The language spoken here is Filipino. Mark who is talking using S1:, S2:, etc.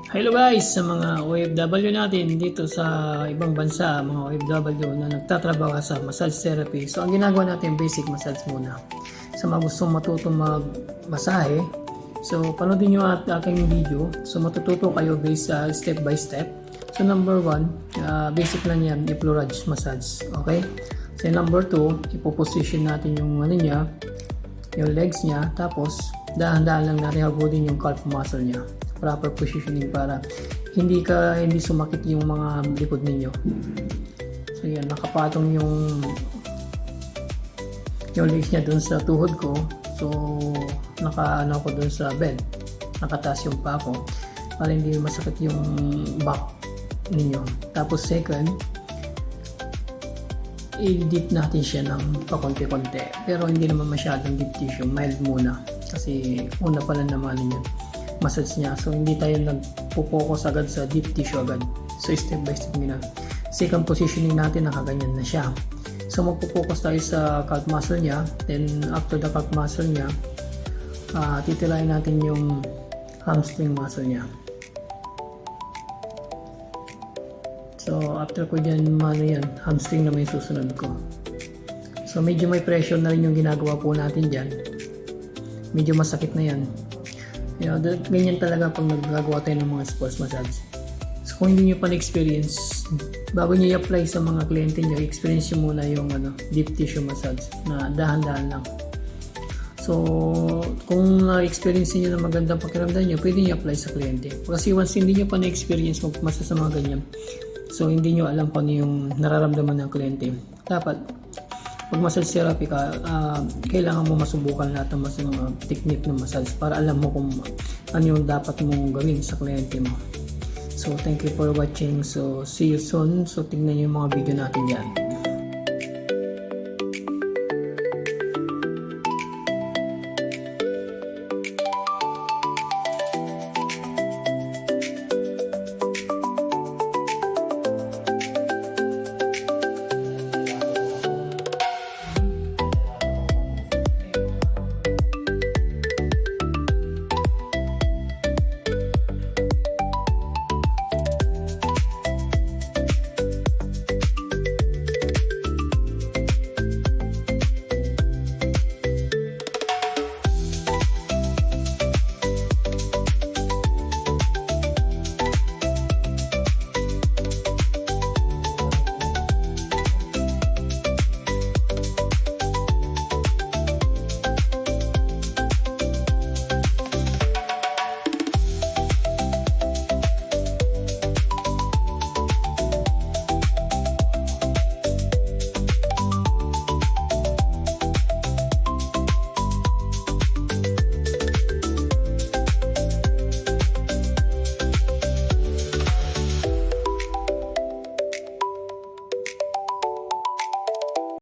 S1: Hello guys sa mga OFW natin dito sa ibang bansa, mga OFW na nagtatrabaho sa massage therapy. So ang ginagawa natin basic massage muna. Sa mga gustong matutong magmasahe, so panoodin nyo at aking video. So matututo kayo based step by step. So number 1, basic lang yan, i-plurage massage. Okay? So number 2, ipoposition natin yung niya, yung legs niya, tapos dahan-dahan lang natin habulin yung calf muscle niya. Proper positioning para hindi sumakit yung mga likod ninyo. So yan, nakapatong yung legs niya dun sa tuhod ko. So nakaano ko dun sa bed, nakataas yung paa ko para hindi masakit yung back ninyo. Tapos second, i-dip natin siya ng pakonti-konti, pero hindi naman masyadong deep tissue, mild muna kasi una pa lang naman yun massage niya. So hindi tayo nagpo-focus agad sa deep tissue agad. So step by step muna. Second positioning natin, nakaganyan na siya. So magpo-focus tayo sa calf muscle niya. Then after the calf muscle niya, titirahin natin yung hamstring muscle niya. So after ko dyan, yan, hamstring naman yung susunod ko. So medyo may pressure na rin yung ginagawa po natin dyan. Medyo masakit na yan. Ganyan talaga pag naggagawa tayo ng mga sports massage. So kung hindi nyo pa na-experience, bago nyo i-apply sa mga kliyente nyo, experience nyo muna yung deep tissue massage na dahan-dahan lang. So kung na-experience nyo na magandang pakiramdam nyo, pwede nyo apply sa kliyente. Kasi once hindi nyo pa na-experience mag-massage sa mga ganyan, so hindi nyo alam kung ano yung nararamdaman ng kliyente. Dapat pag massage therapy ka, kailangan mo masubukan lahat ng mga technique ng massage para alam mo kung ano yung dapat mong gawin sa kliyente mo. So thank you for watching. So see you soon. So tignan nyo yung mga video natin yan.